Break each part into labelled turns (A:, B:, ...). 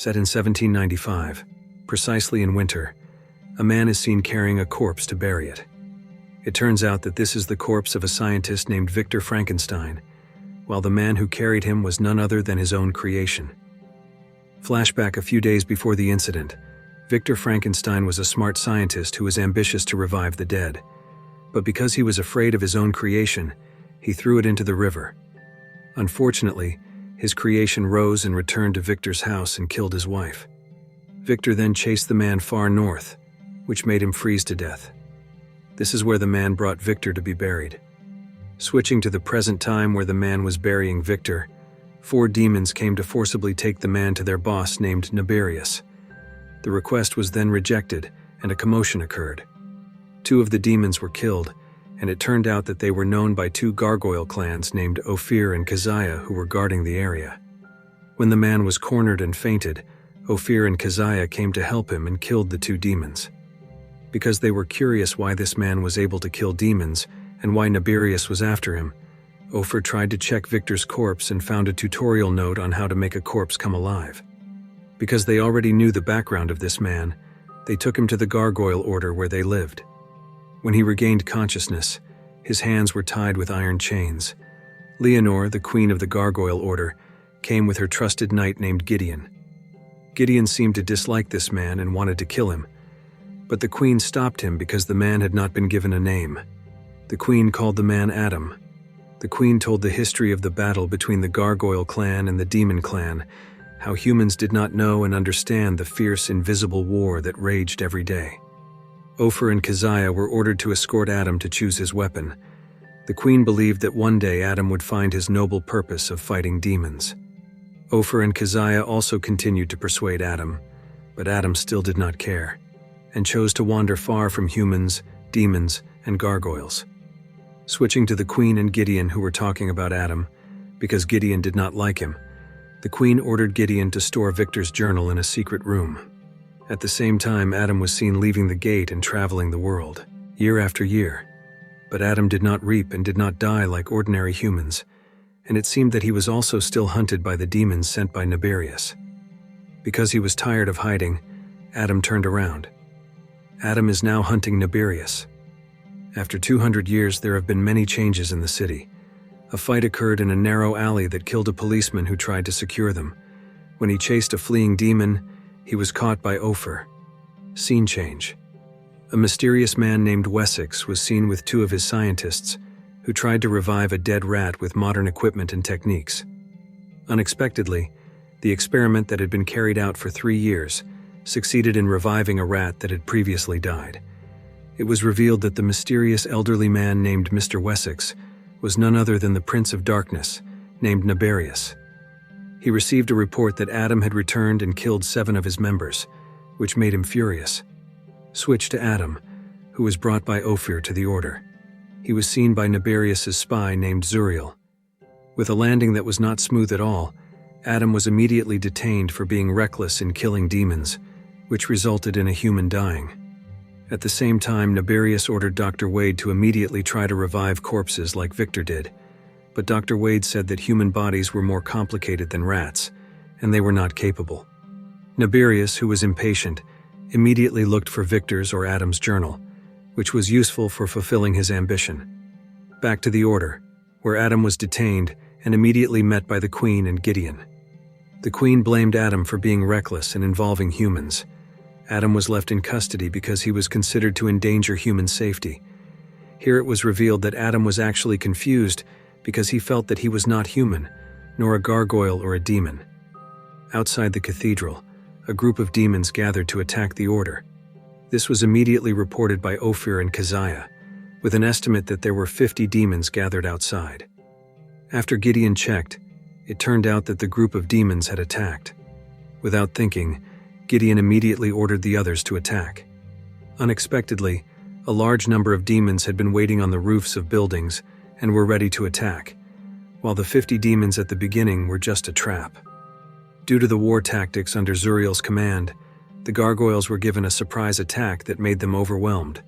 A: Set in 1795, precisely in winter, a man is seen carrying a corpse to bury it. It turns out that this is the corpse of a scientist named Victor Frankenstein, while the man who carried him was none other than his own creation. Flashback a few days before the incident. Victor Frankenstein was a smart scientist who was ambitious to revive the dead. But because he was afraid of his own creation, he threw it into the river. Unfortunately, his creation rose and returned to Victor's house and killed his wife. Victor then chased the man far north, which made him freeze to death. This is where the man brought Victor to be buried. Switching to the present time where the man was burying Victor, 4 demons came to forcibly take the man to their boss named Naberius. The request was then rejected, and a commotion occurred. 2 of the demons were killed, and it turned out that they were known by 2 gargoyle clans named Ophir and Keziah who were guarding the area. When the man was cornered and fainted, Ophir and Keziah came to help him and killed the 2 demons. Because they were curious why this man was able to kill demons and why Naberius was after him, Ophir tried to check Victor's corpse and found a tutorial note on how to make a corpse come alive. Because they already knew the background of this man, they took him to the gargoyle order where they lived. When he regained consciousness, his hands were tied with iron chains. Leonore, the queen of the gargoyle order, came with her trusted knight named Gideon. Gideon seemed to dislike this man and wanted to kill him, but the queen stopped him because the man had not been given a name. The queen called the man Adam. The queen told the history of the battle between the gargoyle clan and the demon clan, how humans did not know and understand the fierce, invisible war that raged every day. Ophir and Keziah were ordered to escort Adam to choose his weapon. The queen believed that one day Adam would find his noble purpose of fighting demons. Ophir and Keziah also continued to persuade Adam, but Adam still did not care, and chose to wander far from humans, demons, and gargoyles. Switching to the queen and Gideon who were talking about Adam, because Gideon did not like him, the queen ordered Gideon to store Victor's journal in a secret room. At the same time, Adam was seen leaving the gate and traveling the world, year after year. But Adam did not reap and did not die like ordinary humans, and it seemed that he was also still hunted by the demons sent by Naberius. Because he was tired of hiding, Adam turned around. Adam is now hunting Naberius. After 200 years, there have been many changes in the city. A fight occurred in a narrow alley that killed a policeman who tried to secure them. When he chased a fleeing demon, he was caught by Ophir. Scene change. A mysterious man named Wessex was seen with 2 of his scientists, who tried to revive a dead rat with modern equipment and techniques. Unexpectedly, the experiment that had been carried out for 3 years succeeded in reviving a rat that had previously died. It was revealed that the mysterious elderly man named Mr. Wessex was none other than the Prince of Darkness, named Naberius. He received a report that Adam had returned and killed 7 of his members, which made him furious. Switch to Adam, who was brought by Ophir to the order. He was seen by Naberius's spy named Zuriel. With a landing that was not smooth at all, Adam was immediately detained for being reckless in killing demons, which resulted in a human dying. At the same time, Naberius ordered Dr. Wade to immediately try to revive corpses like Victor did, but Dr. Wade said that human bodies were more complicated than rats, and they were not capable. Naberius, who was impatient, immediately looked for Victor's or Adam's journal, which was useful for fulfilling his ambition. Back to the order, where Adam was detained and immediately met by the Queen and Gideon. The Queen blamed Adam for being reckless and involving humans. Adam was left in custody because he was considered to endanger human safety. Here it was revealed that Adam was actually confused because he felt that he was not human, nor a gargoyle or a demon. Outside the cathedral, a group of demons gathered to attack the order. This was immediately reported by Ophir and Keziah, with an estimate that there were 50 demons gathered outside. After Gideon checked, it turned out that the group of demons had attacked. Without thinking, Gideon immediately ordered the others to attack. Unexpectedly, a large number of demons had been waiting on the roofs of buildings and were ready to attack, while the 50 demons at the beginning were just a trap. Due to the war tactics under Zuriel's command, the gargoyles were given a surprise attack that made them overwhelmed.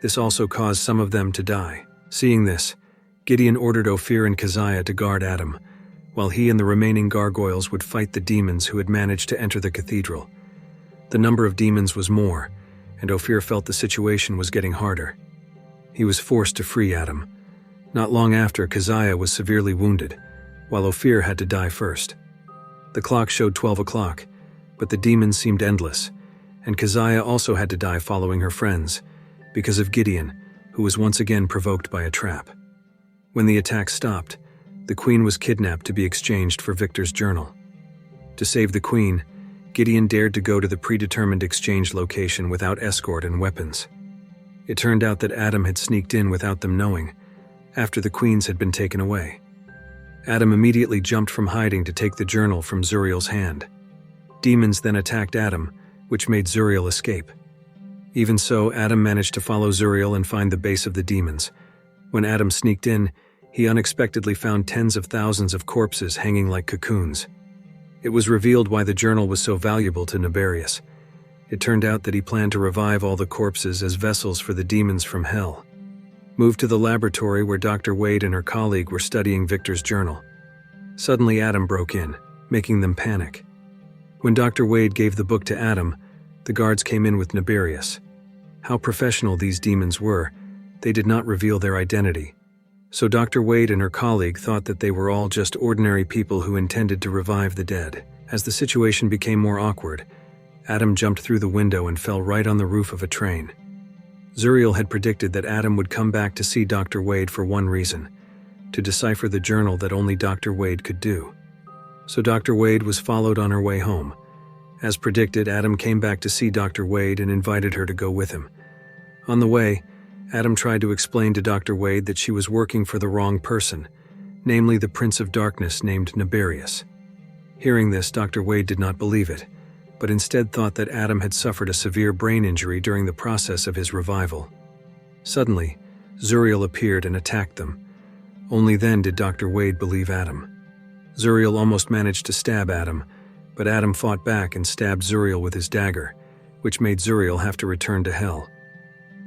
A: This also caused some of them to die. Seeing this, Gideon ordered Ophir and Keziah to guard Adam, while he and the remaining gargoyles would fight the demons who had managed to enter the cathedral. The number of demons was more, and Ophir felt the situation was getting harder. He was forced to free Adam. Not long after, Keziah was severely wounded, while Ophir had to die first. The clock showed 12 o'clock, but the demons seemed endless, and Keziah also had to die following her friends, because of Gideon, who was once again provoked by a trap. When the attack stopped, the queen was kidnapped to be exchanged for Victor's journal. To save the queen, Gideon dared to go to the predetermined exchange location without escort and weapons. It turned out that Adam had sneaked in without them knowing, after the queens had been taken away. Adam immediately jumped from hiding to take the journal from Zuriel's hand. Demons then attacked Adam, which made Zuriel escape. Even so, Adam managed to follow Zuriel and find the base of the demons. When Adam sneaked in, he unexpectedly found tens of thousands of corpses hanging like cocoons. It was revealed why the journal was so valuable to Naberius. It turned out that he planned to revive all the corpses as vessels for the demons from hell. Moved to the laboratory where Dr. Wade and her colleague were studying Victor's journal. Suddenly Adam broke in, making them panic. When Dr. Wade gave the book to Adam, the guards came in with Naberius. How professional these demons were, they did not reveal their identity. So Dr. Wade and her colleague thought that they were all just ordinary people who intended to revive the dead. As the situation became more awkward, Adam jumped through the window and fell right on the roof of a train. Zuriel had predicted that Adam would come back to see Dr. Wade for one reason: to decipher the journal that only Dr. Wade could do. So Dr. Wade was followed on her way home. As predicted, Adam came back to see Dr. Wade and invited her to go with him. On the way, Adam tried to explain to Dr. Wade that she was working for the wrong person, namely the Prince of Darkness named Naberius. Hearing this, Dr. Wade did not believe it, but instead thought that Adam had suffered a severe brain injury during the process of his revival. Suddenly, Zuriel appeared and attacked them. Only then did Dr. Wade believe Adam. Zuriel almost managed to stab Adam, but Adam fought back and stabbed Zuriel with his dagger, which made Zuriel have to return to hell.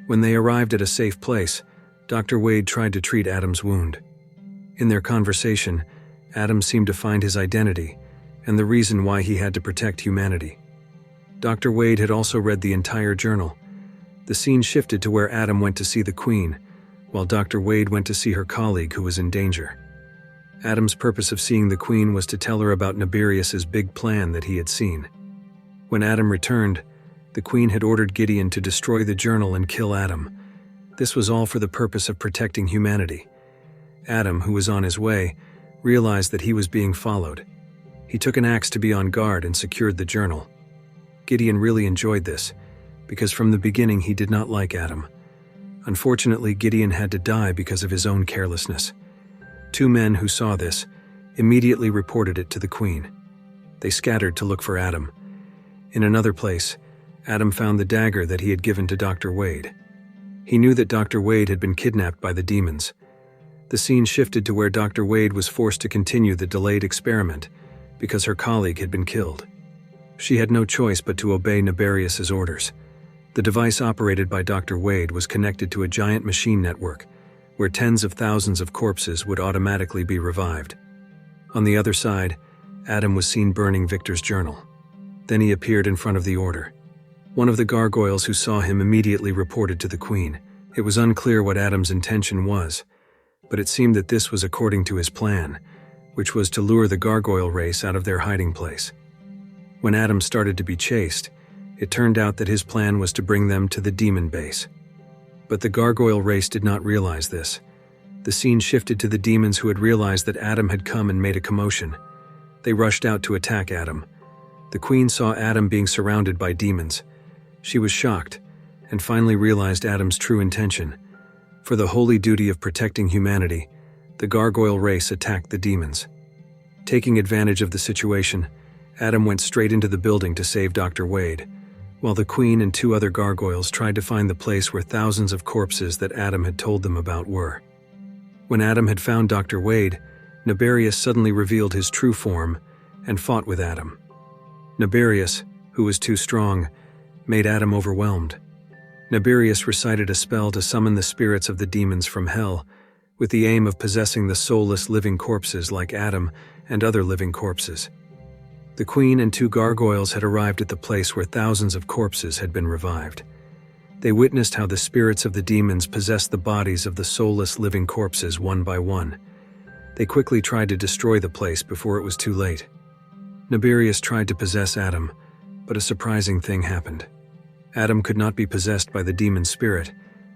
A: When they arrived at a safe place, Dr. Wade tried to treat Adam's wound. In their conversation, Adam seemed to find his identity and the reason why he had to protect humanity. Dr. Wade had also read the entire journal. The scene shifted to where Adam went to see the Queen, while Dr. Wade went to see her colleague who was in danger. Adam's purpose of seeing the Queen was to tell her about Naberius's big plan that he had seen. When Adam returned, the Queen had ordered Gideon to destroy the journal and kill Adam. This was all for the purpose of protecting humanity. Adam, who was on his way, realized that he was being followed. He took an axe to be on guard and secured the journal. Gideon really enjoyed this, because from the beginning he did not like Adam. Unfortunately, Gideon had to die because of his own carelessness. Two men who saw this immediately reported it to the Queen. They scattered to look for Adam. In another place, Adam found the dagger that he had given to Dr. Wade. He knew that Dr. Wade had been kidnapped by the demons. The scene shifted to where Dr. Wade was forced to continue the delayed experiment because her colleague had been killed. She had no choice but to obey Naberius's orders. The device operated by Dr. Wade was connected to a giant machine network, where tens of thousands of corpses would automatically be revived. On the other side, Adam was seen burning Victor's journal. Then he appeared in front of the order. One of the gargoyles who saw him immediately reported to the Queen. It was unclear what Adam's intention was, but it seemed that this was according to his plan, which was to lure the gargoyle race out of their hiding place. When Adam started to be chased, it turned out that his plan was to bring them to the demon base. But the gargoyle race did not realize this. The scene shifted to the demons who had realized that Adam had come and made a commotion. They rushed out to attack Adam. The Queen saw Adam being surrounded by demons. She was shocked, and finally realized Adam's true intention. For the holy duty of protecting humanity, the gargoyle race attacked the demons. Taking advantage of the situation, Adam went straight into the building to save Dr. Wade, while the Queen and two other gargoyles tried to find the place where thousands of corpses that Adam had told them about were. When Adam had found Dr. Wade, Naberius suddenly revealed his true form and fought with Adam. Naberius, who was too strong, made Adam overwhelmed. Naberius recited a spell to summon the spirits of the demons from hell, with the aim of possessing the soulless living corpses like Adam and other living corpses. The queen and 2 gargoyles had arrived at the place where thousands of corpses had been revived. They witnessed how the spirits of the demons possessed the bodies of the soulless living corpses one by one. They quickly tried to destroy the place before it was too late. Naberius tried to possess Adam, but a surprising thing happened. Adam could not be possessed by the demon spirit,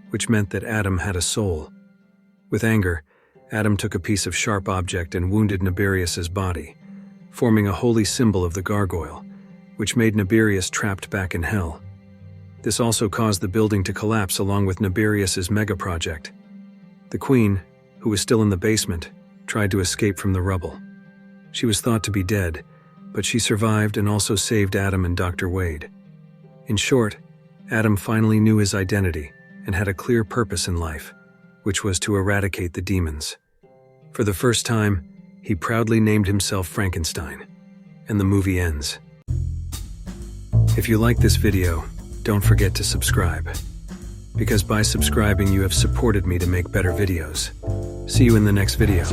A: which meant that Adam had a soul. With anger, Adam took a piece of sharp object and wounded Naberius's body, forming a holy symbol of the gargoyle, which made Naberius trapped back in hell. This also caused the building to collapse along with Naberius's mega-project. The queen, who was still in the basement, tried to escape from the rubble. She was thought to be dead, but she survived and also saved Adam and Dr. Wade. In short, Adam finally knew his identity and had a clear purpose in life, which was to eradicate the demons. For the first time, he proudly named himself Frankenstein, and the movie ends. If you like this video, don't forget to subscribe, because by subscribing you have supported me to make better videos. See you in the next video.